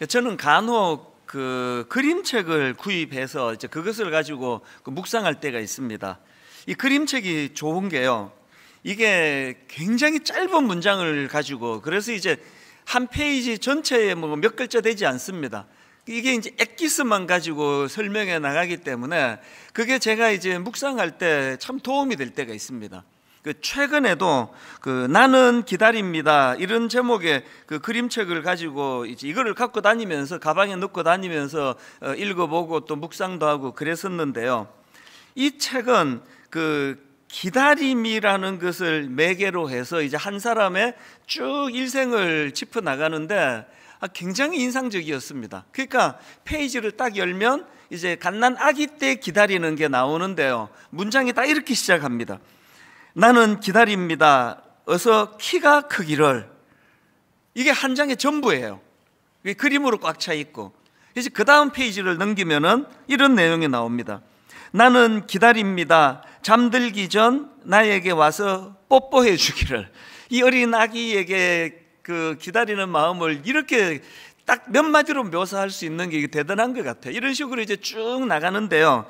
저는 간혹 그 그림책을 구입해서 이제 그것을 가지고 묵상할 때가 있습니다. 이 그림책이 좋은 게요, 이게 굉장히 짧은 문장을 가지고, 그래서 이제 한 페이지 전체에 뭐 몇 글자 되지 않습니다. 이게 이제 엑기스만 가지고 설명해 나가기 때문에 그게 제가 이제 묵상할 때 참 도움이 될 때가 있습니다. 최근에도 나는 기다립니다 이런 제목의 그 그림책을 가지고 이제 이거를 갖고 다니면서 가방에 넣고 다니면서 읽어보고 또 묵상도 하고 그랬었는데요. 이 책은 그 기다림이라는 것을 매개로 해서 이제 한 사람의 쭉 일생을 짚어 나가는데 굉장히 인상적이었습니다. 그러니까 페이지를 딱 열면 이제 갓난 아기 때 기다리는 게 나오는데요, 문장이 딱 이렇게 시작합니다. 나는 기다립니다. 어서 키가 크기를. 이게 한 장의 전부예요. 이게 그림으로 꽉 차 있고, 이제 그 다음 페이지를 넘기면은 이런 내용이 나옵니다. 나는 기다립니다. 잠들기 전 나에게 와서 뽀뽀해 주기를. 이 어린 아기에게 그 기다리는 마음을 이렇게 딱 몇 마디로 묘사할 수 있는 게 대단한 것 같아요. 이런 식으로 이제 쭉 나가는데요,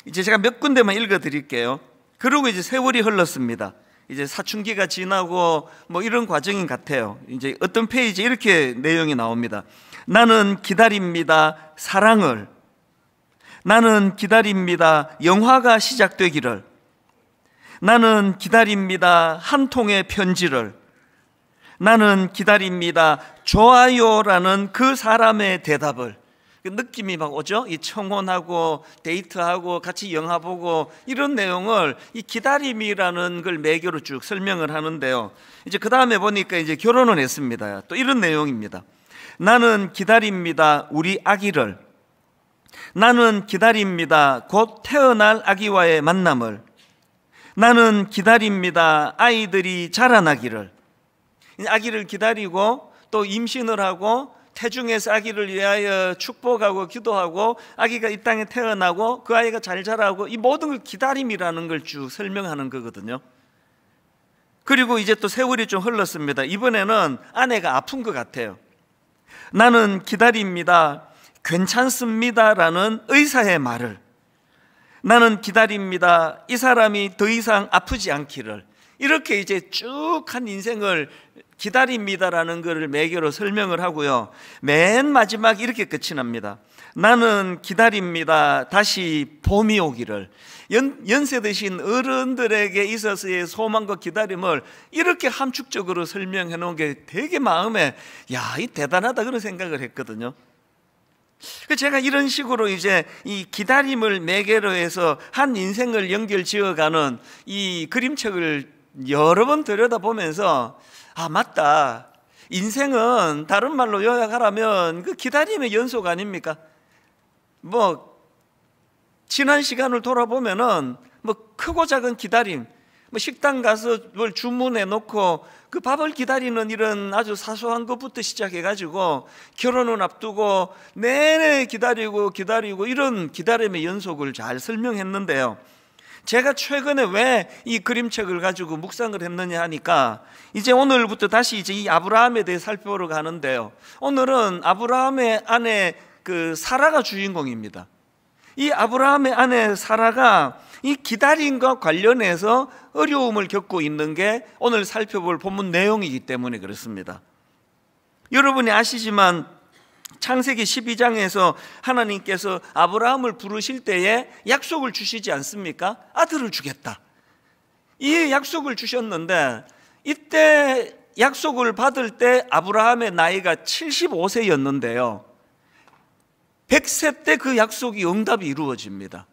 이제 제가 몇 군데만 읽어 드릴게요. 그리고 이제 세월이 흘렀습니다. 이제 사춘기가 지나고 뭐 이런 과정인 같아요. 이제 어떤 페이지에 이렇게 내용이 나옵니다. 나는 기다립니다. 사랑을. 나는 기다립니다. 영화가 시작되기를. 나는 기다립니다. 한 통의 편지를. 나는 기다립니다. 좋아요라는 그 사람의 대답을. 느낌이 막 오죠? 이 청혼하고 데이트하고 같이 영화 보고 이런 내용을 이 기다림이라는 걸 매개로 쭉 설명을 하는데요, 이제 그 다음에 보니까 이제 결혼을 했습니다. 또 이런 내용입니다. 나는 기다립니다. 우리 아기를. 나는 기다립니다. 곧 태어날 아기와의 만남을. 나는 기다립니다. 아이들이 자라나기를. 아기를 기다리고 또 임신을 하고 태중에서 아기를 위하여 축복하고 기도하고 아기가 이 땅에 태어나고 그 아이가 잘 자라고, 이 모든 걸 기다림이라는 걸 쭉 설명하는 거거든요. 그리고 이제 또 세월이 좀 흘렀습니다. 이번에는 아내가 아픈 것 같아요. 나는 기다립니다. 괜찮습니다라는 의사의 말을. 나는 기다립니다. 이 사람이 더 이상 아프지 않기를. 이렇게 이제 쭉 한 인생을 기다립니다라는 것을 매개로 설명을 하고요, 맨 마지막 이렇게 끝이 납니다. 나는 기다립니다. 다시 봄이 오기를. 연세 드신 어른들에게 있어서의 소망과 기다림을 이렇게 함축적으로 설명해 놓은 게 되게 마음에, 야, 이 대단하다 그런 생각을 했거든요. 제가 이런 식으로 이제 이 기다림을 매개로 해서 한 인생을 연결 지어가는 이 그림책을 여러 번 들여다보면서, 아, 맞다. 인생은 다른 말로 요약하라면 그 기다림의 연속 아닙니까? 뭐 지난 시간을 돌아보면은 뭐 크고 작은 기다림, 뭐 식당 가서 뭘 주문해 놓고 그 밥을 기다리는 이런 아주 사소한 것부터 시작해 가지고 결혼을 앞두고 내내 기다리고 이런 기다림의 연속을 잘 설명했는데요, 제가 최근에 왜 이 그림책을 가지고 묵상을 했느냐 하니까, 이제 오늘부터 다시 이제 이 아브라함에 대해 살펴보러 가는데요, 오늘은 아브라함의 아내 그 사라가 주인공입니다. 이 아브라함의 아내 사라가 이 기다림과 관련해서 어려움을 겪고 있는 게 오늘 살펴볼 본문 내용이기 때문에 그렇습니다. 여러분이 아시지만 창세기 12장에서 하나님께서 아브라함을 부르실 때에 약속을 주시지 않습니까? 아들을 주겠다. 이 약속을 주셨는데, 이때 약속을 받을 때 아브라함의 나이가 75세였는데요 100세 때 그 약속이 응답이 이루어집니다.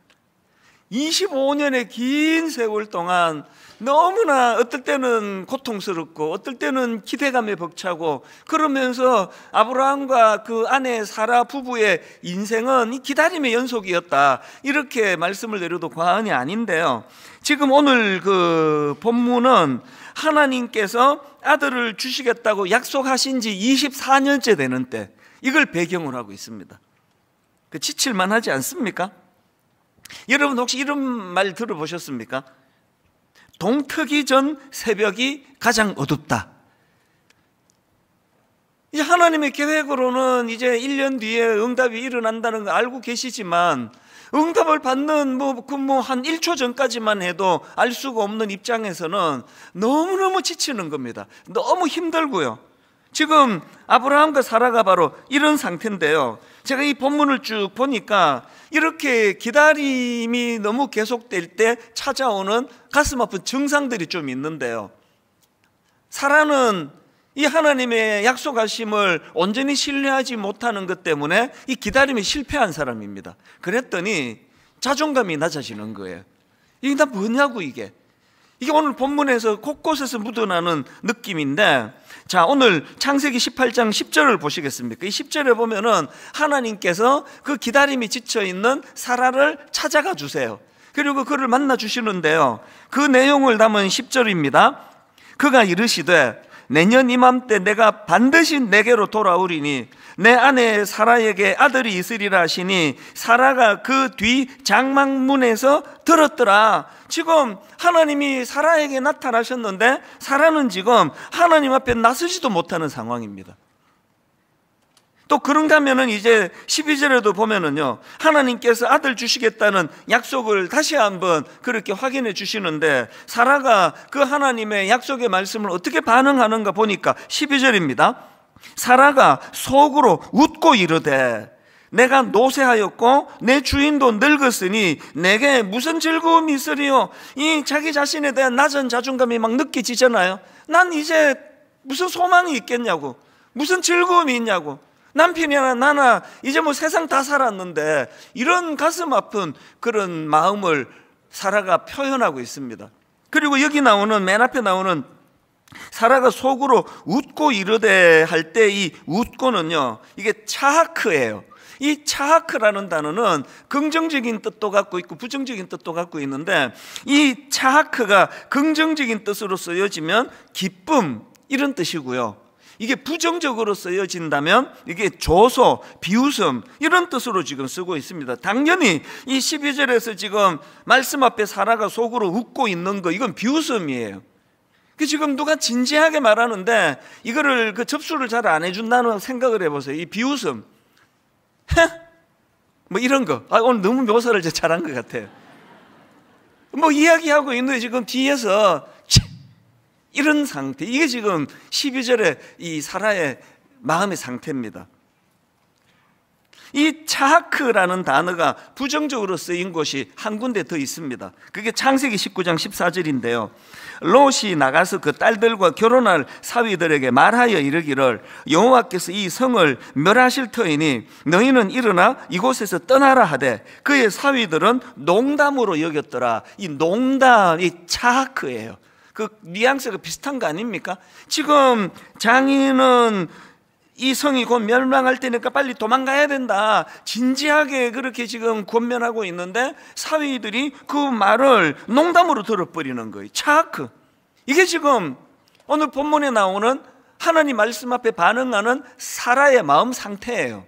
25년의 긴 세월 동안 너무나 어떨 때는 고통스럽고 어떨 때는 기대감에 벅차고, 그러면서 아브라함과 그 아내 사라 부부의 인생은 이 기다림의 연속이었다, 이렇게 말씀을 드려도 과언이 아닌데요, 지금 오늘 그 본문은 하나님께서 아들을 주시겠다고 약속하신 지 24년째 되는 때, 이걸 배경으로 하고 있습니다. 지칠만 하지 않습니까? 여러분 혹시 이런 말 들어보셨습니까? 동트기 전 새벽이 가장 어둡다. 이제 하나님의 계획으로는 이제 1년 뒤에 응답이 일어난다는 거 알고 계시지만 응답을 받는 한 1초 전까지만 해도 알 수가 없는 입장에서는 너무너무 지치는 겁니다. 너무 힘들고요. 지금 아브라함과 사라가 바로 이런 상태인데요. 제가 이 본문을 쭉 보니까 이렇게 기다림이 너무 계속될 때 찾아오는 가슴 아픈 증상들이 좀 있는데요. 사라는 이 하나님의 약속하심을 온전히 신뢰하지 못하는 것 때문에 이 기다림에 실패한 사람입니다. 그랬더니 자존감이 낮아지는 거예요. 이게 다 뭐냐고 이게 오늘 본문에서 곳곳에서 묻어나는 느낌인데, 자, 오늘 창세기 18장 10절을 보시겠습니까? 이 10절에 보면은 하나님께서 그 기다림이 지쳐있는 사라를 찾아가 주세요. 그리고 그를 만나 주시는데요, 그 내용을 담은 10절입니다. 그가 이르시되 내년 이맘때 내가 반드시 내게로 돌아오리니 내 아내 사라에게 아들이 있으리라 하시니 사라가 그 뒤 장막문에서 들었더라. 지금 하나님이 사라에게 나타나셨는데 사라는 지금 하나님 앞에 나서지도 못하는 상황입니다. 또 그런가 하면은 이제 12절에도 보면은요, 하나님께서 아들 주시겠다는 약속을 다시 한번 그렇게 확인해 주시는데 사라가 그 하나님의 약속의 말씀을 어떻게 반응하는가 보니까 12절입니다. 사라가 속으로 웃고 이르되 내가 노쇠하였고 내 주인도 늙었으니 내게 무슨 즐거움이 있으리요. 이 자기 자신에 대한 낮은 자존감이 막 느껴지잖아요. 난 이제 무슨 소망이 있겠냐고, 무슨 즐거움이 있냐고, 남편이나 나나 이제 세상 다 살았는데, 이런 가슴 아픈 그런 마음을 사라가 표현하고 있습니다. 그리고 여기 나오는 맨 앞에 나오는 사라가 속으로 웃고 이르되 할 때 이 웃고는요, 이게 차하크예요. 이 차하크라는 단어는 긍정적인 뜻도 갖고 있고 부정적인 뜻도 갖고 있는데, 이 차하크가 긍정적인 뜻으로 쓰여지면 기쁨 이런 뜻이고요, 이게 부정적으로 쓰여진다면 이게 조소, 비웃음 이런 뜻으로 지금 쓰고 있습니다. 당연히 이 12절에서 지금 말씀 앞에 사라가 속으로 웃고 있는 거, 이건 비웃음이에요. 지금 누가 진지하게 말하는데 이거를 접수를 잘 안 해준다는 생각을 해보세요. 이 비웃음, 이런 거. 오늘 너무 묘사를 잘한 것 같아요. 이야기하고 있는데 지금 뒤에서 이런 상태, 이게 지금 12절의 이 사라의 마음의 상태입니다. 이 차하크라는 단어가 부정적으로 쓰인 곳이 한 군데 더 있습니다. 그게 창세기 19장 14절인데요 롯이 나가서 그 딸들과 결혼할 사위들에게 말하여 이르기를 여호와께서 이 성을 멸하실 터이니 너희는 일어나 이곳에서 떠나라 하되 그의 사위들은 농담으로 여겼더라. 이 농담, 이 차하크예요. 그 뉘앙스가 비슷한 거 아닙니까? 지금 장인은 이 성이 곧 멸망할 테니까 빨리 도망가야 된다, 진지하게 그렇게 지금 권면하고 있는데 사위들이 그 말을 농담으로 들어버리는 거예요. 차하크. 이게 지금 오늘 본문에 나오는 하나님 말씀 앞에 반응하는 사라의 마음 상태예요.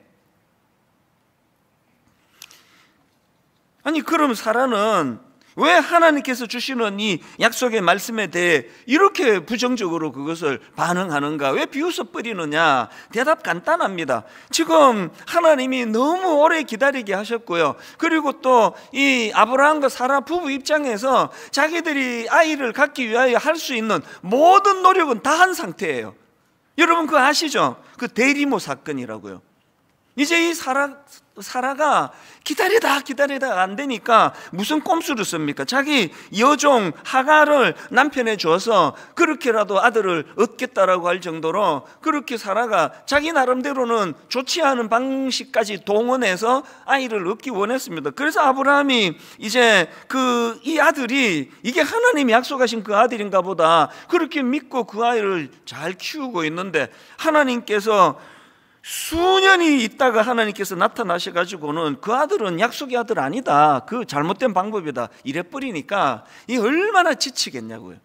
아니, 그럼 사라는 왜 하나님께서 주시는 이 약속의 말씀에 대해 이렇게 부정적으로 그것을 반응하는가? 왜 비웃어버리느냐? 대답 간단합니다. 지금 하나님이 너무 오래 기다리게 하셨고요, 그리고 또 이 아브라함과 사라 부부 입장에서 자기들이 아이를 갖기 위하여 할 수 있는 모든 노력은 다 한 상태예요. 여러분 그거 아시죠? 그 대리모 사건이라고요. 이제 이 사라가 기다리다 안 되니까 무슨 꼼수를 씁니까? 자기 여종 하갈을 남편에 줘서 그렇게라도 아들을 얻겠다라고 할 정도로 그렇게 사라가 자기 나름대로는 좋지 않은 방식까지 동원해서 아이를 얻기 원했습니다. 그래서 아브라함이 이제 이 아들이 이게 하나님이 약속하신 그 아들인가 보다 그렇게 믿고 그 아이를 잘 키우고 있는데, 하나님께서 수년이 있다가 하나님께서 나타나셔가지고는 그 아들은 약속의 아들 아니다, 그 잘못된 방법이다 이래버리니까 이 얼마나 지치겠냐고요.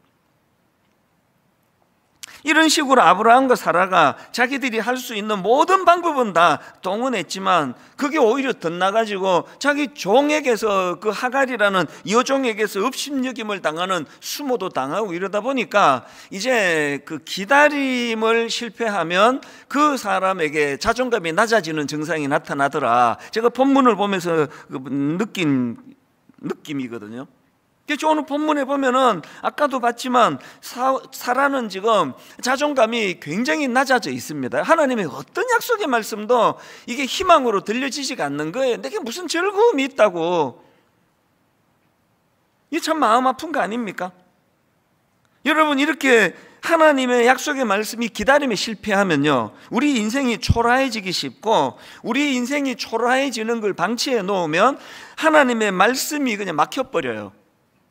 이런 식으로 아브라함과 사라가 자기들이 할 수 있는 모든 방법은 다 동원했지만 그게 오히려 덧나가지고 자기 종에게서, 그 하갈이라는 여종에게서 업신여김을 당하는, 수모도 당하고 이러다 보니까 이제 그 기다림을 실패하면 그 사람에게 자존감이 낮아지는 증상이 나타나더라. 제가 본문을 보면서 느낀 느낌이거든요. 오늘 본문에 보면은 아까도 봤지만 사라는 지금 자존감이 굉장히 낮아져 있습니다. 하나님의 어떤 약속의 말씀도 이게 희망으로 들려지지가 않는 거예요. 내게 무슨 즐거움이 있다고. 이게 참 마음 아픈 거 아닙니까? 여러분, 이렇게 하나님의 약속의 말씀이 기다림에 실패하면요, 우리 인생이 초라해지기 쉽고, 우리 인생이 초라해지는 걸 방치해 놓으면 하나님의 말씀이 그냥 막혀버려요.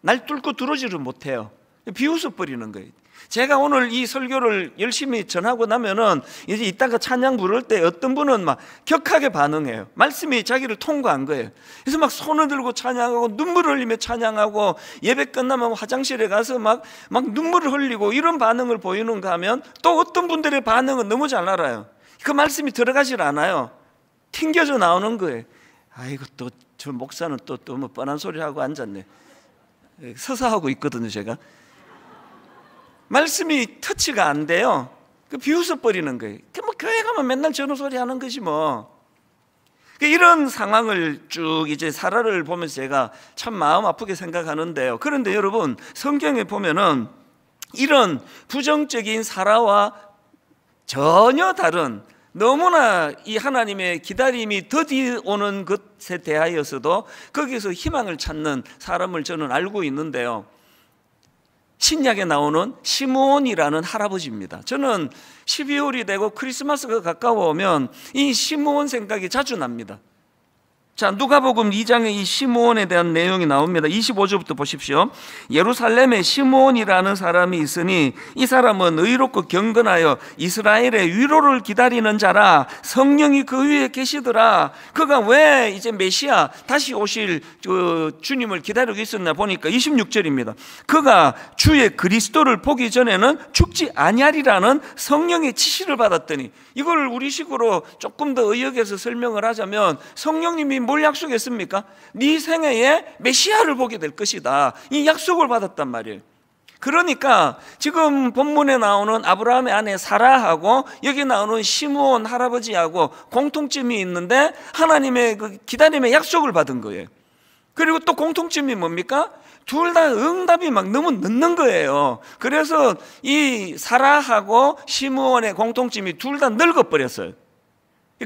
날 뚫고 들어오지를 못해요. 비웃어 버리는 거예요. 제가 오늘 이 설교를 열심히 전하고 나면은 이제 이따가 찬양 부를 때 어떤 분은 막 격하게 반응해요. 말씀이 자기를 통과한 거예요. 그래서 막 손을 들고 찬양하고 눈물을 흘리며 찬양하고, 예배 끝나면 화장실에 가서 막 눈물을 흘리고 이런 반응을 보이는가 하면, 또 어떤 분들의 반응은 너무 잘 알아요. 그 말씀이 들어가질 않아요. 튕겨져 나오는 거예요. 아이고, 또 저 목사는 또 뭐 뻔한 소리 하고 앉았네. 서서 하고 있거든요. 제가 말씀이 터치가 안 돼요. 비웃어 버리는 거예요. 뭐 교회 가면 맨날 저런 소리 하는 것이 뭐. 이런 상황을 쭉 이제 사라를 보면서 제가 참 마음 아프게 생각하는데요. 그런데 여러분, 성경에 보면은 이런 부정적인 사라와 전혀 다른, 너무나 이 하나님의 기다림이 더디 오는 것에 대하여서도 거기서 희망을 찾는 사람을 저는 알고 있는데요. 신약에 나오는 시므온이라는 할아버지입니다. 저는 12월이 되고 크리스마스가 가까워오면 이 시므온 생각이 자주 납니다. 자, 누가복음 2장에 이 시므온에 대한 내용이 나옵니다. 25절부터 보십시오. 예루살렘에 시므온이라는 사람이 있으니 이 사람은 의롭고 경건하여 이스라엘의 위로를 기다리는 자라. 성령이 그 위에 계시더라. 그가 왜 이제 메시아 다시 오실 주님을 기다리고 있었나 보니까 26절입니다. 그가 주의 그리스도를 보기 전에는 죽지 아니하리라는 성령의 지시를 받았더니, 이걸 우리식으로 조금 더 의역해서 설명을 하자면, 성령님이 뭘 약속했습니까? 네 생애에 메시아를 보게 될 것이다, 이 약속을 받았단 말이에요. 그러니까 지금 본문에 나오는 아브라함의 아내 사라하고 여기 나오는 시므온 할아버지하고 공통점이 있는데, 하나님의 그 기다림의 약속을 받은 거예요. 그리고 또 공통점이 뭡니까? 둘 다 응답이 막 너무 늦는 거예요. 그래서 이 사라하고 시므온의 공통점이 둘 다 늙어버렸어요.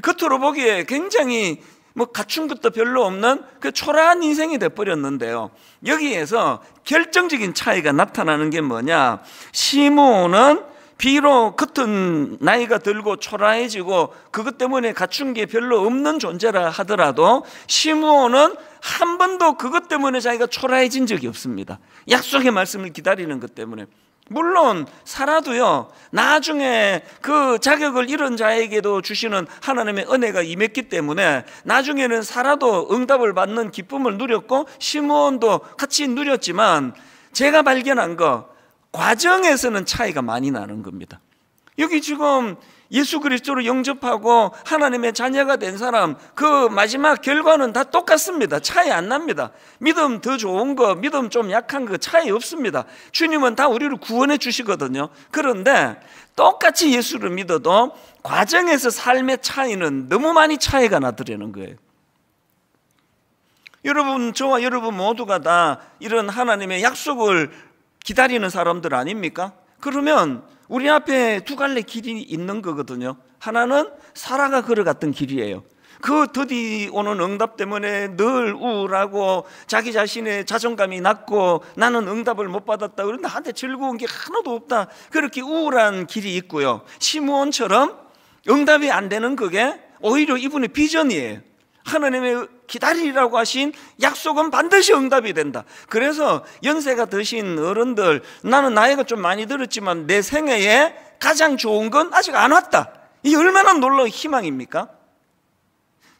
겉으로 보기에 굉장히 뭐 갖춘 것도 별로 없는 그 초라한 인생이 돼버렸는데요. 여기에서 결정적인 차이가 나타나는 게 뭐냐? 시므온은 비록 겉은 나이가 들고 초라해지고 그것 때문에 갖춘 게 별로 없는 존재라 하더라도, 시므온은 한 번도 그것 때문에 자기가 초라해진 적이 없습니다. 약속의 말씀을 기다리는 것 때문에. 물론 사라도요, 나중에 그 자격을 잃은 자에게도 주시는 하나님의 은혜가 임했기 때문에 나중에는 사라도 응답을 받는 기쁨을 누렸고 시므온도 같이 누렸지만, 제가 발견한 거, 과정에서는 차이가 많이 나는 겁니다. 여기 지금 예수 그리스도를 영접하고 하나님의 자녀가 된 사람, 그 마지막 결과는 다 똑같습니다. 차이 안 납니다. 믿음 더 좋은 거, 믿음 좀 약한 거 차이 없습니다. 주님은 다 우리를 구원해 주시거든요. 그런데 똑같이 예수를 믿어도 과정에서 삶의 차이는 너무 많이 차이가 나더라는 거예요. 여러분, 저와 여러분 모두가 다 이런 하나님의 약속을 기다리는 사람들 아닙니까? 그러면 우리 앞에 두 갈래 길이 있는 거거든요. 하나는 사라가 걸어갔던 길이에요. 그 더디 오는 응답 때문에 늘 우울하고 자기 자신의 자존감이 낮고 나는 응답을 못 받았다, 그런데 나한테 즐거운 게 하나도 없다, 그렇게 우울한 길이 있고요. 시므온처럼 응답이 안 되는 그게 오히려 이분의 비전이에요. 하나님의 기다리라고 하신 약속은 반드시 응답이 된다. 그래서 연세가 드신 어른들, 나는 나이가 좀 많이 들었지만 내 생애에 가장 좋은 건 아직 안 왔다, 이 얼마나 놀라운 희망입니까?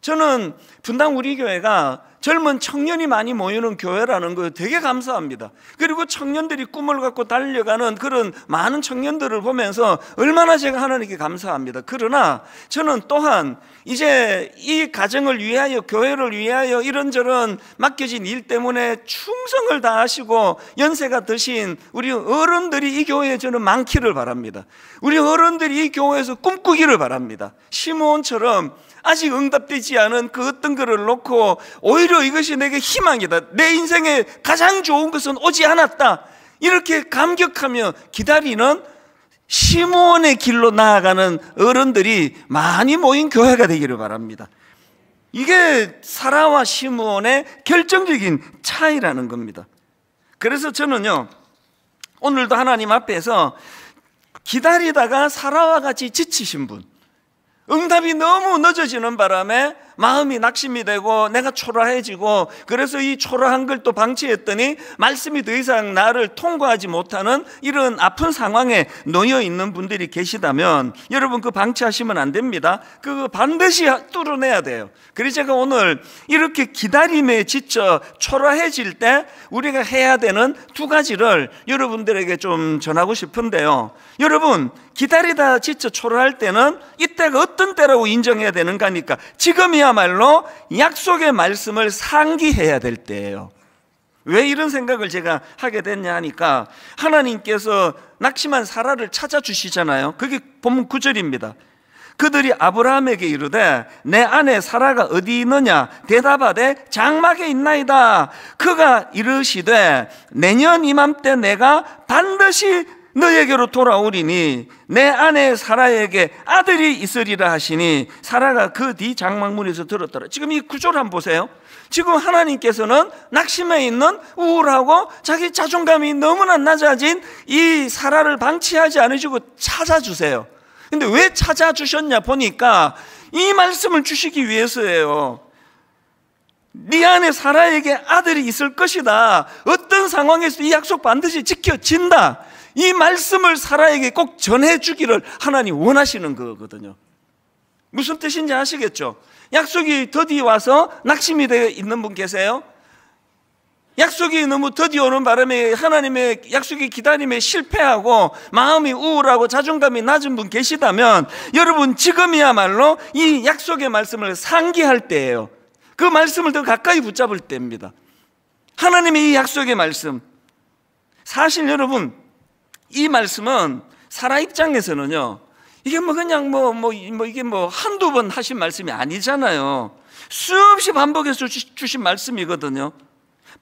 저는 분당 우리 교회가 젊은 청년이 많이 모이는 교회라는 거 되게 감사합니다. 그리고 청년들이 꿈을 갖고 달려가는 그런 많은 청년들을 보면서 얼마나 제가 하나님께 감사합니다. 그러나 저는 또한 이제 이 가정을 위하여, 교회를 위하여 이런저런 맡겨진 일 때문에 충성을 다하시고 연세가 드신 우리 어른들이 이 교회에 저는 많기를 바랍니다. 우리 어른들이 이 교회에서 꿈꾸기를 바랍니다. 시므온처럼 아직 응답되지 않은 그 어떤 것을 놓고 오히려 이것이 내게 희망이다, 내 인생에 가장 좋은 것은 오지 않았다, 이렇게 감격하며 기다리는 시므온의 길로 나아가는 어른들이 많이 모인 교회가 되기를 바랍니다. 이게 사라와 시므온의 결정적인 차이라는 겁니다. 그래서 저는요, 오늘도 하나님 앞에서 기다리다가 사라와 같이 지치신 분, 응답이 너무 늦어지는 바람에 마음이 낙심이 되고 내가 초라해지고, 그래서 이 초라한 걸 또 방치했더니 말씀이 더 이상 나를 통과하지 못하는 이런 아픈 상황에 놓여 있는 분들이 계시다면 여러분, 그 방치하시면 안 됩니다. 그거 반드시 뚫어내야 돼요. 그래서 제가 오늘 이렇게 기다림에 지쳐 초라해질 때 우리가 해야 되는 두 가지를 여러분들에게 좀 전하고 싶은데요. 여러분, 기다리다 지쳐 초라할 때는 이때가 어떤 때라고 인정해야 되는가 하니까 지금이야말로 약속의 말씀을 상기해야 될 때예요. 왜 이런 생각을 제가 하게 됐냐 하니까 하나님께서 낙심한 사라를 찾아주시잖아요. 그게 본문 9절입니다. 그들이 아브라함에게 이르되 내 아내 사라가 어디 있느냐 대답하되 장막에 있나이다. 그가 이르시되 내년 이맘때 내가 반드시 너에게로 돌아오리니 내 아내 사라에게 아들이 있으리라 하시니 사라가 그 뒤 장막문에서 들었더라. 지금 이 구조를 한번 보세요. 지금 하나님께서는 낙심해 있는 우울하고 자기 자존감이 너무나 낮아진 이 사라를 방치하지 않으시고 찾아주세요. 근데 왜 찾아주셨냐 보니까 이 말씀을 주시기 위해서예요. 네 안에 사라에게 아들이 있을 것이다. 어떤 상황에서 이 약속 반드시 지켜진다. 이 말씀을 사라에게 꼭 전해주기를 하나님 원하시는 거거든요. 무슨 뜻인지 아시겠죠? 약속이 더디 와서 낙심이 되어 있는 분 계세요? 약속이 너무 더디 오는 바람에 하나님의 약속이 기다림에 실패하고 마음이 우울하고 자존감이 낮은 분 계시다면 여러분, 지금이야말로 이 약속의 말씀을 상기할 때예요. 그 말씀을 더 가까이 붙잡을 때입니다. 하나님의 이 약속의 말씀, 사실 여러분, 이 말씀은 사라 입장에서는요, 이게 뭐 그냥 이게 한두 번 하신 말씀이 아니잖아요. 수없이 반복해서 주신 말씀이거든요.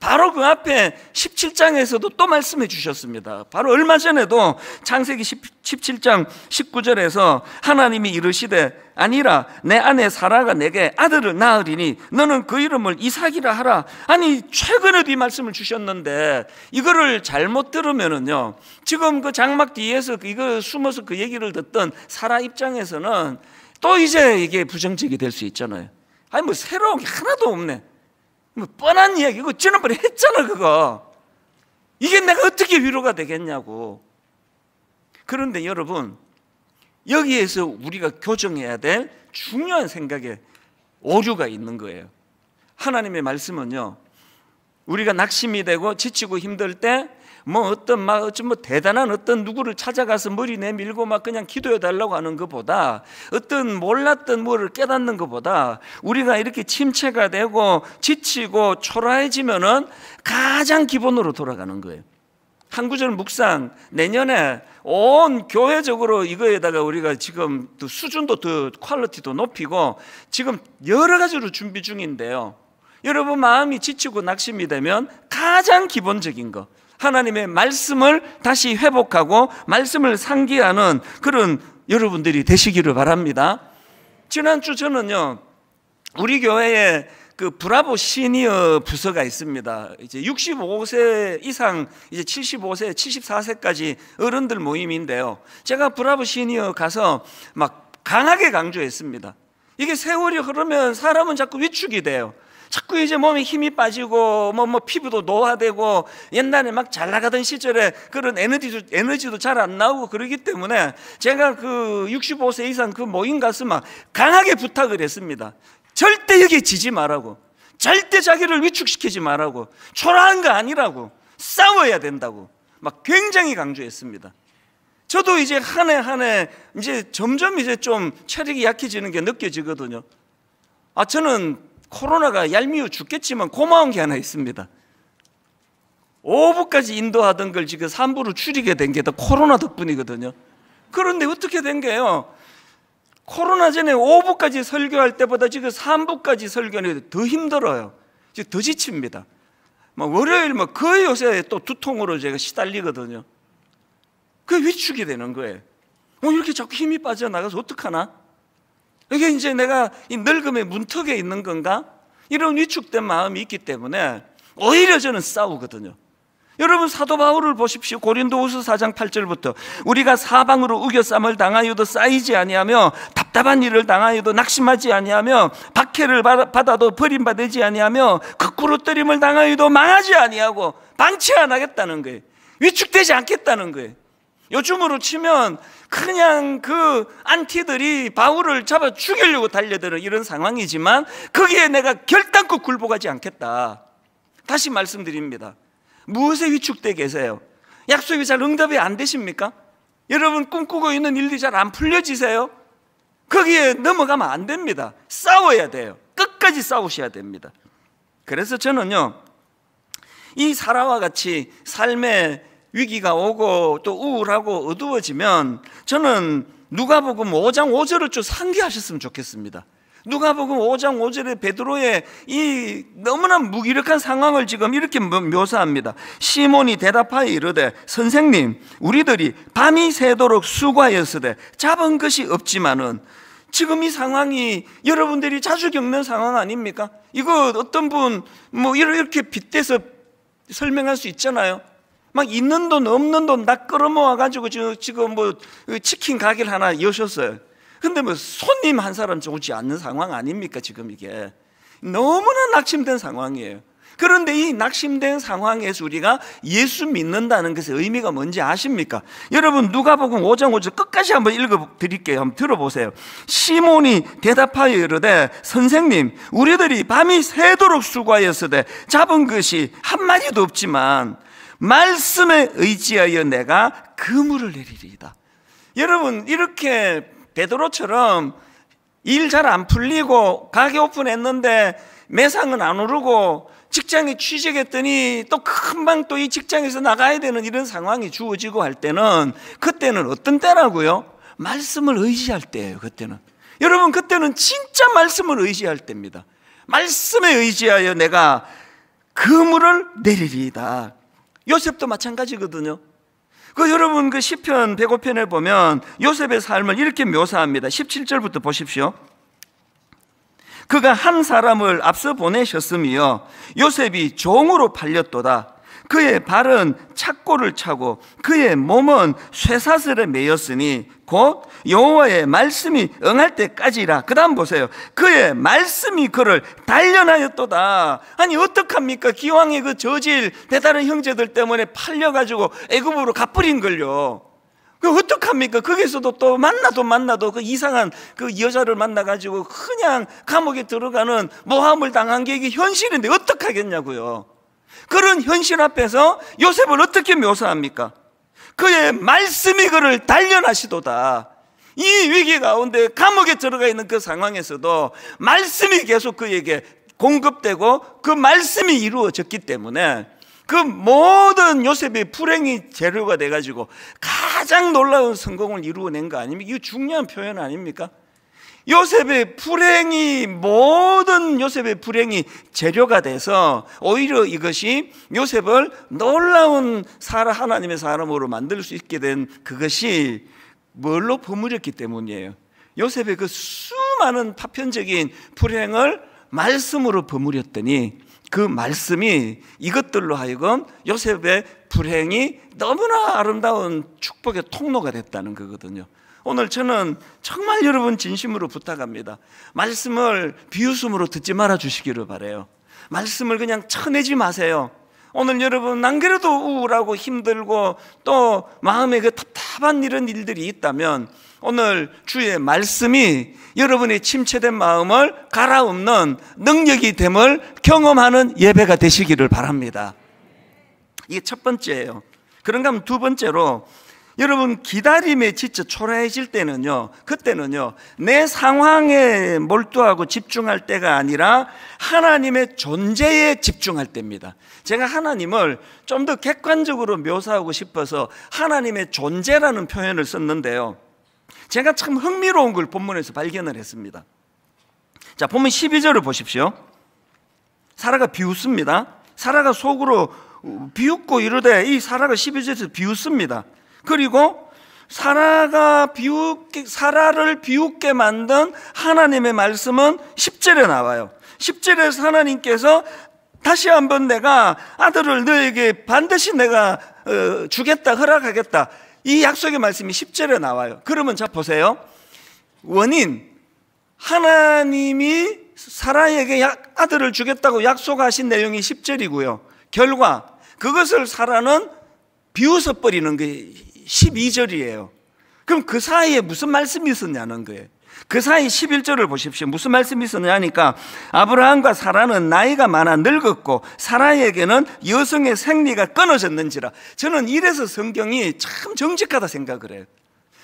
바로 그 앞에 17장에서도 또 말씀해 주셨습니다. 바로 얼마 전에도 창세기 17장 19절에서 하나님이 이르시되 아니라 내 아내 사라가 내게 아들을 낳으리니 너는 그 이름을 이삭이라 하라. 아니, 최근에도 이 말씀을 주셨는데 이거를 잘못 들으면은요, 지금 그 장막 뒤에서 이거 숨어서 그 얘기를 듣던 사라 입장에서는 또 이제 이게 부정적이 될 수 있잖아요. 아니, 뭐 새로운 게 하나도 없네, 뭐 뻔한 이야기고 지난번에 했잖아 그거. 이게 내가 어떻게 위로가 되겠냐고. 그런데 여러분, 여기에서 우리가 교정해야 될 중요한 생각에 오류가 있는 거예요. 하나님의 말씀은요, 우리가 낙심이 되고 지치고 힘들 때 어떤 대단한 어떤 누구를 찾아가서 머리 내밀고 막 그냥 기도해 달라고 하는 것보다, 어떤 몰랐던 뭐를 깨닫는 것보다 우리가 이렇게 침체가 되고 지치고 초라해지면은 가장 기본으로 돌아가는 거예요. 한 구절 묵상, 내년에 온 교회적으로 이거에다가 우리가 지금 또 수준도 더 퀄리티도 높이고 지금 여러 가지로 준비 중인데요, 여러분 마음이 지치고 낙심이 되면 가장 기본적인 거, 하나님의 말씀을 다시 회복하고 말씀을 상기하는 그런 여러분들이 되시기를 바랍니다. 지난주 저는요, 우리 교회에 그 브라보 시니어 부서가 있습니다. 이제 65세 이상, 이제 75세, 74세까지 어른들 모임인데요, 제가 브라보 시니어 가서 막 강하게 강조했습니다. 이게 세월이 흐르면 사람은 자꾸 위축이 돼요. 자꾸 이제 몸에 힘이 빠지고 피부도 노화되고 옛날에 막 잘 나가던 시절에 그런 에너지도 잘 안 나오고 그러기 때문에 제가 그 65세 이상 그 모임 가서 막 강하게 부탁을 했습니다. 절대 여기에 지지 말라고, 절대 자기를 위축시키지 말라고, 초라한 거 아니라고, 싸워야 된다고 막 굉장히 강조했습니다. 저도 이제 한 해 한 해 이제 점점 이제 좀 체력이 약해지는 게 느껴지거든요. 저는 코로나가 얄미워 죽겠지만 고마운 게 하나 있습니다. 5부까지 인도하던 걸 지금 3부로 줄이게 된 게 다 코로나 덕분이거든요. 그런데 어떻게 된 게요, 코로나 전에 5부까지 설교할 때보다 지금 3부까지 설교하는 게 더 힘들어요. 지금 더 지칩니다. 월요일 거의 요새 또 두통으로 제가 시달리거든요. 그게 위축이 되는 거예요. 이렇게 자꾸 힘이 빠져나가서 어떡하나? 이게 이제 내가 이 늙음의 문턱에 있는 건가? 이런 위축된 마음이 있기 때문에 오히려 저는 싸우거든요. 여러분 사도 바울을 보십시오. 고린도후서 4장 8절부터 우리가 사방으로 우겨쌈을 당하여도 쌓이지 아니하며 답답한 일을 당하여도 낙심하지 아니하며 박해를 받아도 버림받지 아니하며 거꾸로 뜨림을 당하여도 망하지 아니하고 방치 안 하겠다는 거예요. 위축되지 않겠다는 거예요. 요즘으로 치면 그냥 그 안티들이 바울을 잡아 죽이려고 달려드는 이런 상황이지만 거기에 내가 결단코 굴복하지 않겠다. 다시 말씀드립니다. 무엇에 위축돼 계세요? 약속이 잘 응답이 안 되십니까? 여러분 꿈꾸고 있는 일들이 잘 안 풀려지세요? 거기에 넘어가면 안 됩니다. 싸워야 돼요. 끝까지 싸우셔야 됩니다. 그래서 저는요, 이 사라와 같이 삶의 위기가 오고 또 우울하고 어두워지면 저는 누가복음 5장 5절을 좀 상기하셨으면 좋겠습니다. 누가복음 5장 5절에 베드로의 이 너무나 무기력한 상황을 지금 이렇게 묘사합니다. 시몬이 대답하여 이르되 선생님, 우리들이 밤이 새도록 수고하였으되 잡은 것이 없지만은, 지금 이 상황이 여러분들이 자주 겪는 상황 아닙니까? 이거 어떤 분 이렇게 빗대서 설명할 수 있잖아요. 막 있는 돈 없는 돈 다 끌어모아 가지고 지금 치킨 가게를 하나 여셨어요. 근데 손님 한 사람 오지 않는 상황 아닙니까? 지금 이게 너무나 낙심된 상황이에요. 그런데 이 낙심된 상황에서 우리가 예수 믿는다는 것의 의미가 뭔지 아십니까? 여러분 누가복음 5장 5절 끝까지 한번 읽어드릴게요. 한번 들어보세요. 시몬이 대답하여 이르되 선생님, 우리들이 밤이 새도록 수고하였으되 잡은 것이 한 마리도 없지만 말씀에 의지하여 내가 그물을 내리리이다. 여러분 이렇게 베드로처럼 일 잘 안 풀리고 가게 오픈했는데 매상은 안 오르고 직장에 취직했더니 또 금방 또 이 직장에서 나가야 되는 이런 상황이 주어지고 할 때는, 그때는 어떤 때라고요? 말씀을 의지할 때예요. 그때는 여러분, 그때는 진짜 말씀을 의지할 때입니다. 말씀에 의지하여 내가 그물을 내리리이다. 요셉도 마찬가지거든요. 여러분 시편 105편에 보면 요셉의 삶을 이렇게 묘사합니다. 17절부터 보십시오. 그가 한 사람을 앞서 보내셨으며 요셉이 종으로 팔렸도다. 그의 발은 착고를 차고 그의 몸은 쇠사슬에 매였으니 곧 여호와의 말씀이 응할 때까지라. 그 다음 보세요. 그의 말씀이 그를 단련하였도다. 아니 어떡합니까? 기왕에 그 저질 배다른 형제들 때문에 팔려가지고 애굽으로 갚으린 걸요. 어떡합니까? 거기서도 또 만나도 그 이상한 그 여자를 만나가지고 그냥 감옥에 들어가는 모함을 당한 게 이게 현실인데 어떡하겠냐고요. 그런 현실 앞에서 요셉을 어떻게 묘사합니까? 그의 말씀이 그를 단련하시도다. 이 위기 가운데 감옥에 들어가 있는 그 상황에서도 말씀이 계속 그에게 공급되고 그 말씀이 이루어졌기 때문에 그 모든 요셉의 불행이 재료가 돼가지고 가장 놀라운 성공을 이루어낸 거 아닙니까? 이거 중요한 표현 아닙니까? 요셉의 불행이, 모든 요셉의 불행이 재료가 돼서 오히려 이것이 요셉을 놀라운 하나님의 사람으로 만들 수 있게 된 그것이 뭘로 버무렸기 때문이에요. 요셉의 그 수많은 파편적인 불행을 말씀으로 버무렸더니 그 말씀이 이것들로 하여금 요셉의 불행이 너무나 아름다운 축복의 통로가 됐다는 거거든요. 오늘 저는 정말 여러분 진심으로 부탁합니다. 말씀을 비웃음으로 듣지 말아 주시기를 바라요. 말씀을 그냥 쳐내지 마세요. 오늘 여러분 안 그래도 우울하고 힘들고 또 마음에 그 답답한 이런 일들이 있다면 오늘 주의 말씀이 여러분의 침체된 마음을 갈아엎는 능력이 됨을 경험하는 예배가 되시기를 바랍니다. 이게 첫 번째예요. 그런가 하면 두 번째로, 여러분 기다림에 지쳐 초라해질 때는요, 그때는요 내 상황에 몰두하고 집중할 때가 아니라 하나님의 존재에 집중할 때입니다. 제가 하나님을 좀 더 객관적으로 묘사하고 싶어서 하나님의 존재라는 표현을 썼는데요, 제가 참 흥미로운 걸 본문에서 발견을 했습니다. 자, 본문 12절을 보십시오. 사라가 비웃습니다. 사라가 속으로 비웃고 이르되, 이 사라가 12절에서 비웃습니다. 그리고 사라를 비웃게 만든 하나님의 말씀은 10절에 나와요. 10절에서 하나님께서 다시 한번 내가 아들을 너에게 반드시 내가 주겠다, 허락하겠다, 이 약속의 말씀이 10절에 나와요. 그러면 자 보세요. 원인, 하나님이 사라에게 아들을 주겠다고 약속하신 내용이 10절이고요. 결과, 그것을 사라는 비웃어 버리는 게 12절이에요. 그럼 그 사이에 무슨 말씀이 있었냐는 거예요. 그 사이 11절을 보십시오. 무슨 말씀이 있었냐니까, 아브라함과 사라는 나이가 많아 늙었고 사라에게는 여성의 생리가 끊어졌는지라. 저는 이래서 성경이 참 정직하다 생각을 해요.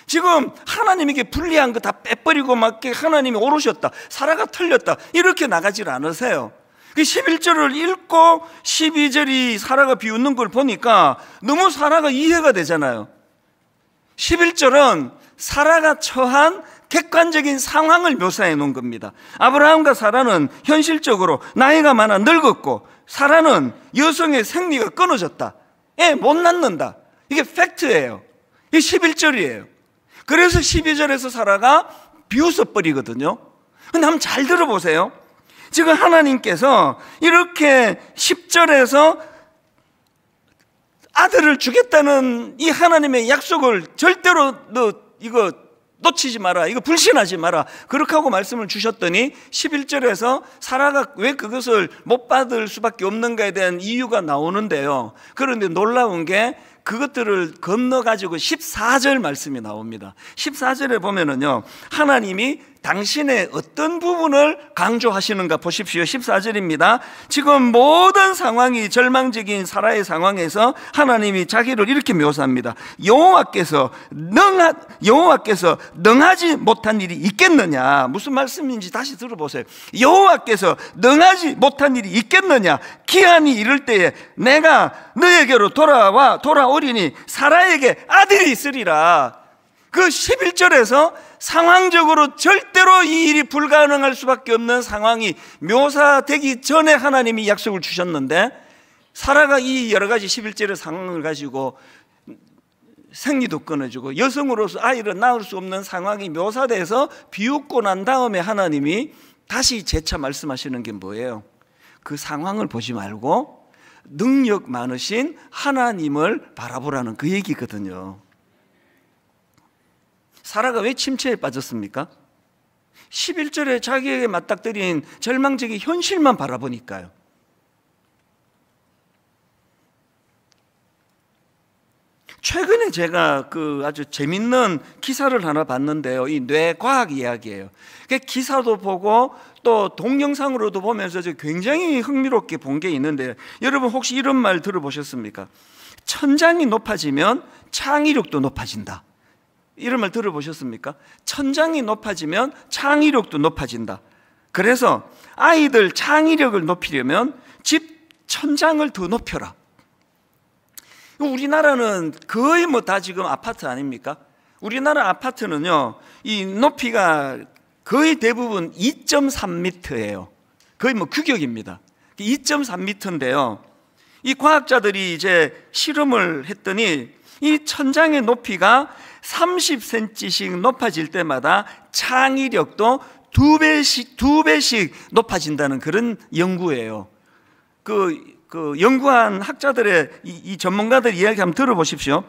지금 하나님에게 불리한 거 다 빼버리고 막 하나님이 오르셨다, 사라가 틀렸다, 이렇게 나가질 않으세요. 11절을 읽고 12절이 사라가 비웃는 걸 보니까 너무 사라가 이해가 되잖아요. 11절은 사라가 처한 객관적인 상황을 묘사해 놓은 겁니다. 아브라함과 사라는 현실적으로 나이가 많아 늙었고 사라는 여성의 생리가 끊어졌다, 애 못 낳는다, 이게 팩트예요. 이게 11절이에요. 그래서 12절에서 사라가 비웃어 버리거든요. 근데 한번 잘 들어보세요. 지금 하나님께서 이렇게 10절에서 아들을 주겠다는 이 하나님의 약속을 절대로 너 이거 놓치지 마라, 이거 불신하지 마라, 그렇게 하고 말씀을 주셨더니 11절에서 사라가 왜 그것을 못 받을 수밖에 없는가에 대한 이유가 나오는데요. 그런데 놀라운 게 그것들을 건너가지고 14절 말씀이 나옵니다. 14절에 보면은요, 하나님이 당신의 어떤 부분을 강조하시는가 보십시오. 14절입니다. 지금 모든 상황이 절망적인 사라의 상황에서 하나님이 자기를 이렇게 묘사합니다. 여호와께서 능하지 못한 일이 있겠느냐. 무슨 말씀인지 다시 들어보세요. 여호와께서 능하지 못한 일이 있겠느냐. 기한이 이를 때에 내가 너에게로 돌아오리니 사라에게 아들이 있으리라. 그 11절에서 상황적으로 절대로 이 일이 불가능할 수밖에 없는 상황이 묘사되기 전에 하나님이 약속을 주셨는데, 사라가 이 여러 가지 11절의 상황을 가지고 생리도 끊어지고 여성으로서 아이를 낳을 수 없는 상황이 묘사돼서 비웃고 난 다음에 하나님이 다시 재차 말씀하시는 게 뭐예요? 그 상황을 보지 말고 능력 많으신 하나님을 바라보라는 그 얘기거든요. 사라가 왜 침체에 빠졌습니까? 11절에 자기에게 맞닥뜨린 절망적인 현실만 바라보니까요. 최근에 제가 아주 재밌는 기사를 하나 봤는데요, 이 뇌과학 이야기예요. 기사도 보고 또 동영상으로도 보면서 굉장히 흥미롭게 본 게 있는데, 여러분 혹시 이런 말 들어보셨습니까? 천장이 높아지면 창의력도 높아진다. 이런 말 들어보셨습니까? 천장이 높아지면 창의력도 높아진다. 그래서 아이들 창의력을 높이려면 집 천장을 더 높여라. 우리나라는 거의 다 지금 아파트 아닙니까? 우리나라 아파트는요, 이 높이가 거의 대부분 2.3m예요. 거의 규격입니다. 2.3m인데요. 이 과학자들이 이제 실험을 했더니 이 천장의 높이가 30cm씩 높아질 때마다 창의력도 두 배씩 높아진다는 그런 연구예요. 연구한 학자들의 이 전문가들 이야기 한번 들어보십시오.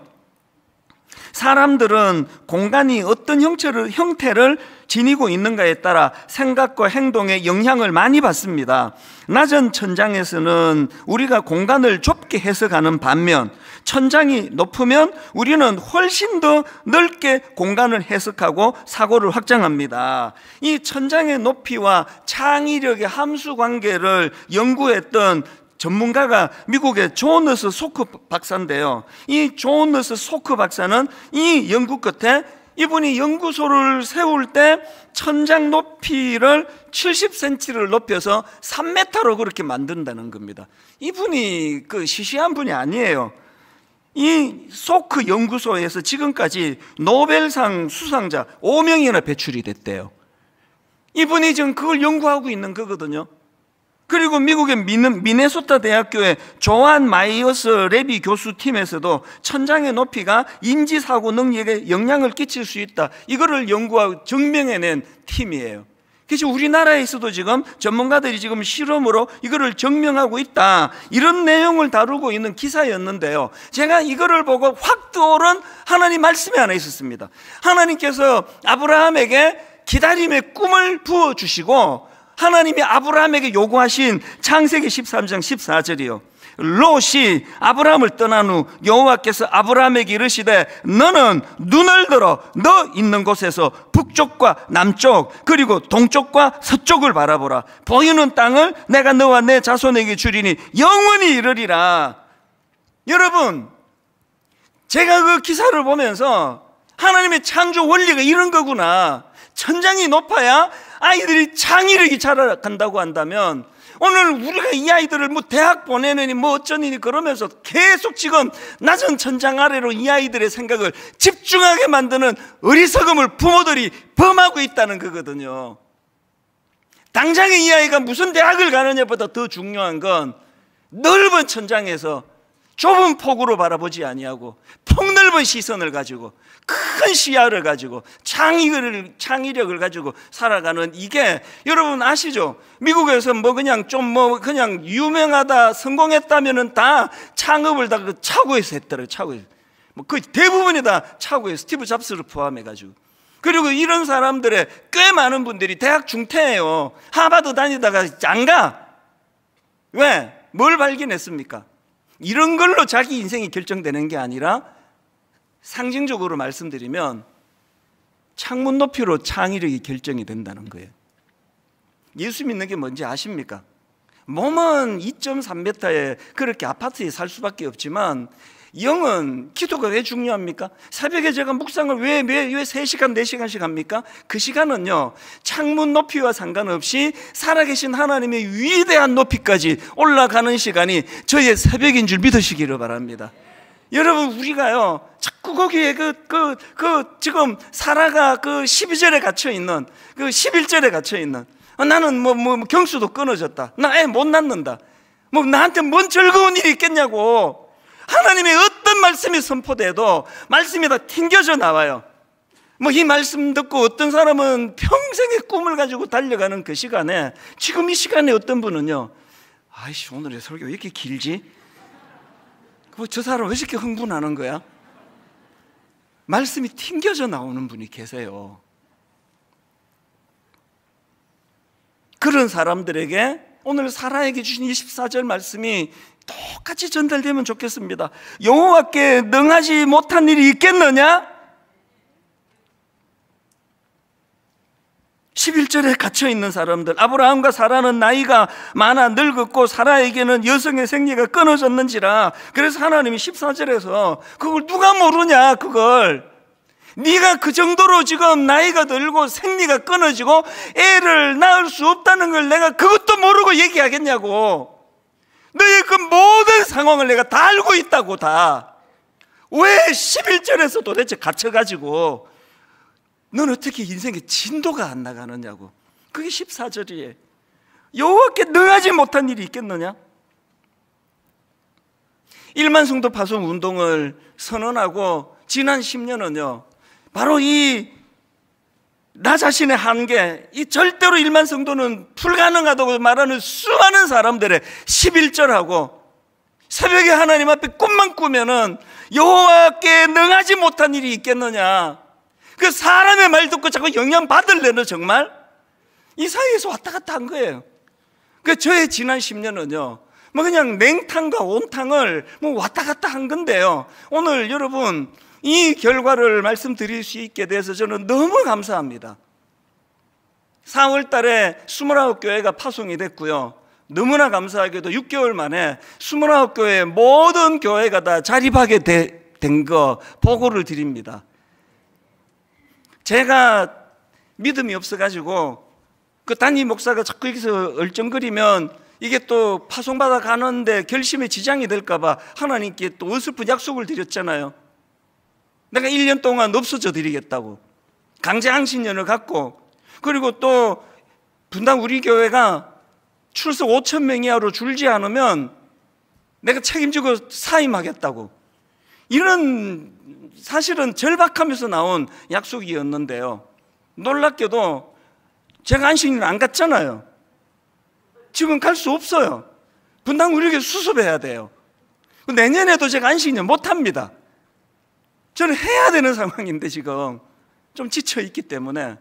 사람들은 공간이 어떤 형태를 지니고 있는가에 따라 생각과 행동에 영향을 많이 받습니다. 낮은 천장에서는 우리가 공간을 좁게 해석하는 반면 천장이 높으면 우리는 훨씬 더 넓게 공간을 해석하고 사고를 확장합니다. 이 천장의 높이와 창의력의 함수 관계를 연구했던 전문가가 미국의 조너스 소크 박사인데요, 이 조너스 소크 박사는 이 연구 끝에 이분이 연구소를 세울 때 천장 높이를 70cm를 높여서 3m로 그렇게 만든다는 겁니다. 이분이 시시한 분이 아니에요. 이 소크 연구소에서 지금까지 노벨상 수상자 5명이나 배출이 됐대요. 이분이 지금 그걸 연구하고 있는 거거든요. 그리고 미국의 미네소타 대학교의 조안 마이어스 레비 교수 팀에서도 천장의 높이가 인지사고 능력에 영향을 끼칠 수 있다, 이거를 연구하고 증명해낸 팀이에요. 그래서 우리나라에서도 지금 전문가들이 지금 실험으로 이거를 증명하고 있다, 이런 내용을 다루고 있는 기사였는데요, 제가 이거를 보고 확 떠오른 하나님 말씀이 하나 있었습니다. 하나님께서 아브라함에게 기다림의 꿈을 부어주시고 하나님이 아브라함에게 요구하신 창세기 13장 14절이요, 롯이 아브라함을 떠난 후 여호와께서 아브라함에게 이르시되 너는 눈을 들어 너 있는 곳에서 북쪽과 남쪽 그리고 동쪽과 서쪽을 바라보라. 보이는 땅을 내가 너와 내 자손에게 주리니 영원히 이르리라. 여러분, 제가 그 기사를 보면서 하나님의 창조 원리가 이런 거구나. 천장이 높아야 아이들이 창의력이 자라간다고 한다면, 오늘 우리가 이 아이들을 대학 보내느니 어쩌니 그러면서 계속 지금 낮은 천장 아래로 이 아이들의 생각을 집중하게 만드는 어리석음을 부모들이 범하고 있다는 거거든요. 당장에 이 아이가 무슨 대학을 가느냐보다 더 중요한 건 넓은 천장에서 좁은 폭으로 바라보지 아니하고 폭넓은 시선을 가지고 큰 시야를 가지고 창의력을 가지고 살아가는, 이게 여러분 아시죠? 미국에서 그냥 유명하다 성공했다면은 다 창업을 다 차고에서 했더라고요. 차고에서 그 대부분이 다 차고에서, 스티브 잡스를 포함해 가지고. 그리고 이런 사람들의 꽤 많은 분들이 대학 중퇴예요. 하버드 다니다가 안 가. 왜? 뭘 발견했습니까? 이런 걸로 자기 인생이 결정되는 게 아니라, 상징적으로 말씀드리면 창문 높이로 창의력이 결정이 된다는 거예요. 예수 믿는 게 뭔지 아십니까? 몸은 2.3m에 그렇게 아파트에 살 수밖에 없지만 영은, 기도가 왜 중요합니까? 새벽에 제가 묵상을 왜 3시간 4시간씩 합니까? 그 시간은요, 창문 높이와 상관없이 살아계신 하나님의 위대한 높이까지 올라가는 시간이 저의 새벽인 줄 믿으시기를 바랍니다. 여러분, 우리가요 자꾸 거기에 지금 사라가 12절에 갇혀있는 11절에 갇혀있는, 나는 경수도 끊어졌다, 나 애 못 낳는다, 나한테 뭔 즐거운 일이 있겠냐고. 하나님의 어떤 말씀이 선포돼도 말씀이 다 튕겨져 나와요. 이 말씀 듣고 어떤 사람은 평생의 꿈을 가지고 달려가는 그 시간에, 지금 이 시간에 어떤 분은요, 아이씨 오늘의 설교 왜 이렇게 길지? 저 사람 왜 이렇게 흥분하는 거야? 말씀이 튕겨져 나오는 분이 계세요. 그런 사람들에게 오늘 사라에게 주신 24절 말씀이 똑같이 전달되면 좋겠습니다. 여호와께 능하지 못한 일이 있겠느냐? 11절에 갇혀있는 사람들, 아브라함과 사라는 나이가 많아 늙었고 사라에게는 여성의 생리가 끊어졌는지라. 그래서 하나님이 14절에서 그걸 누가 모르냐, 그걸 네가 그 정도로 지금 나이가 들고 생리가 끊어지고 애를 낳을 수 없다는 걸 내가 그것도 모르고 얘기하겠냐고. 너의 그 모든 상황을 내가 다 알고 있다고. 다. 왜 11절에서 도대체 갇혀가지고 넌 어떻게 인생의 진도가 안 나가느냐고. 그게 14절이에요. 여호와께 능하지 못한 일이 있겠느냐? 1만 성도 파송 운동을 선언하고 지난 10년은요 바로 나 자신의 한계, 절대로 1만 성도는 불가능하다고 말하는 수많은 사람들의 11절하고 새벽에 하나님 앞에 꿈만 꾸면은 여호와께 능하지 못한 일이 있겠느냐. 그 사람의 말 듣고 자꾸 영향 받을래는 정말 이 사이에서 왔다 갔다 한 거예요. 그 저의 지난 10년은요 뭐 그냥 냉탕과 온탕을 뭐 왔다 갔다 한 건데요, 오늘 여러분 이 결과를 말씀드릴 수 있게 돼서 저는 너무 감사합니다. 4월 달에 29교회가 파송이 됐고요, 너무나 감사하게도 6개월 만에 29교회 모든 교회가 다 자립하게 된 거 보고를 드립니다. 제가 믿음이 없어가지고 그 담임 목사가 자꾸 여기서 얼쩡거리면 이게 또 파송받아 가는데 결심에 지장이 될까봐 하나님께 또 어설픈 약속을 드렸잖아요. 내가 1년 동안 없어져 드리겠다고 강제항신년을 갖고, 그리고 또 분당 우리 교회가 출석 5,000명 이하로 줄지 않으면 내가 책임지고 사임하겠다고, 이런 사실은 절박하면서 나온 약속이었는데요, 놀랍게도 제가 안식년을 안 갔잖아요. 지금 갈 수 없어요. 분당 우리 교회 수습해야 돼요. 내년에도 제가 안식년 못합니다. 저는 해야 되는 상황인데 지금 좀 지쳐있기 때문에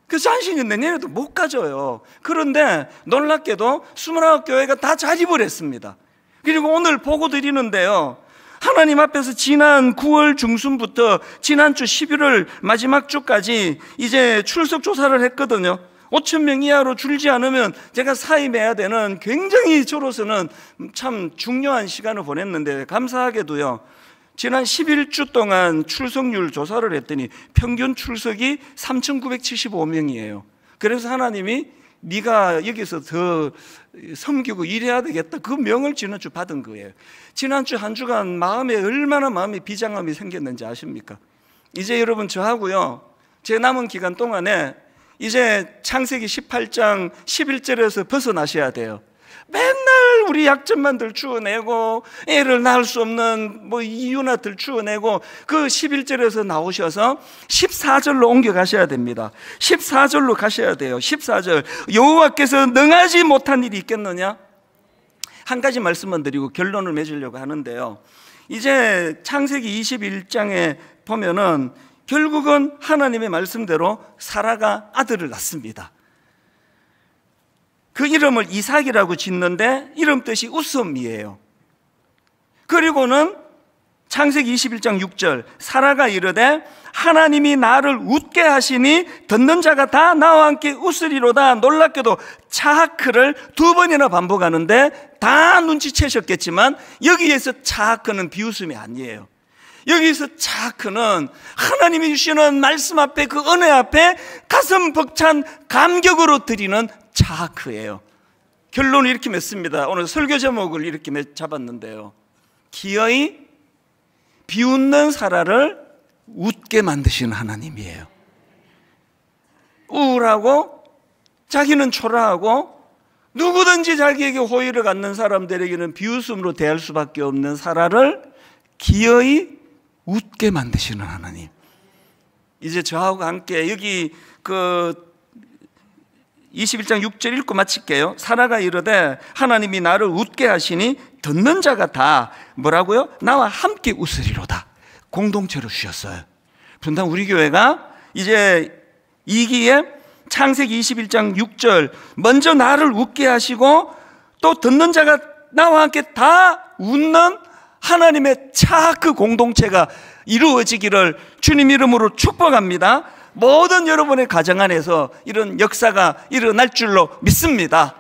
그래서 안식년 내년에도 못 가져요. 그런데 놀랍게도 29교회가 다 자립을 했습니다. 그리고 오늘 보고 드리는데요, 하나님 앞에서 지난 9월 중순부터 지난주 11월 마지막 주까지 이제 출석 조사를 했거든요. 5,000명 이하로 줄지 않으면 제가 사임해야 되는 굉장히 저로서는 참 중요한 시간을 보냈는데, 감사하게도요 지난 11주 동안 출석률 조사를 했더니 평균 출석이 3,975명이에요. 그래서 하나님이 네가 여기서 더 섬기고 일해야 되겠다, 그 명을 지난주 받은 거예요. 지난주 한 주간 얼마나 마음에 비장함이 생겼는지 아십니까? 이제 여러분 저하고요 제 남은 기간 동안에 이제 창세기 18장 11절에서 벗어나셔야 돼요. 맨날 우리 약점만 들추어내고 애를 낳을 수 없는 뭐 이유나 들추어내고 그 11절에서 나오셔서 14절로 옮겨가셔야 됩니다. 14절로 가셔야 돼요. 14절, 여호와께서 능하지 못한 일이 있겠느냐? 한 가지 말씀만 드리고 결론을 맺으려고 하는데요, 이제 창세기 21장에 보면은 결국은 하나님의 말씀대로 사라가 아들을 낳습니다. 그 이름을 이삭이라고 짓는데 이름 뜻이 웃음이에요. 그리고는 창세기 21장 6절, 사라가 이르되 하나님이 나를 웃게 하시니 듣는 자가 다 나와 함께 웃으리로다. 놀랍게도 차하크를 2번이나 반복하는데 다 눈치채셨겠지만 여기에서 차하크는 비웃음이 아니에요. 여기서 차하크는 하나님이 주시는 말씀 앞에, 그 은혜 앞에 가슴 벅찬 감격으로 드리는 차하크예요. 결론을 이렇게 맺습니다. 오늘 설교 제목을 이렇게 잡았는데요, 기어이 비웃는 사라를 웃게 만드시는 하나님이에요. 우울하고 자기는 초라하고 누구든지 자기에게 호의를 갖는 사람들에게는 비웃음으로 대할 수밖에 없는 사라를 기어이 웃게 만드시는 하나님. 이제 저하고 함께 여기 그 21장 6절 읽고 마칠게요. 사라가 이르되 하나님이 나를 웃게 하시니 듣는 자가 다 뭐라고요? 나와 함께 웃으리로다. 공동체로 주셨어요. 분당 우리 교회가 이제 2기에 창세기 21장 6절 먼저 나를 웃게 하시고 또 듣는 자가 나와 함께 다 웃는 하나님의 차크 공동체가 이루어지기를 주님 이름으로 축복합니다. 모든 여러분의 가정 안에서 이런 역사가 일어날 줄로 믿습니다.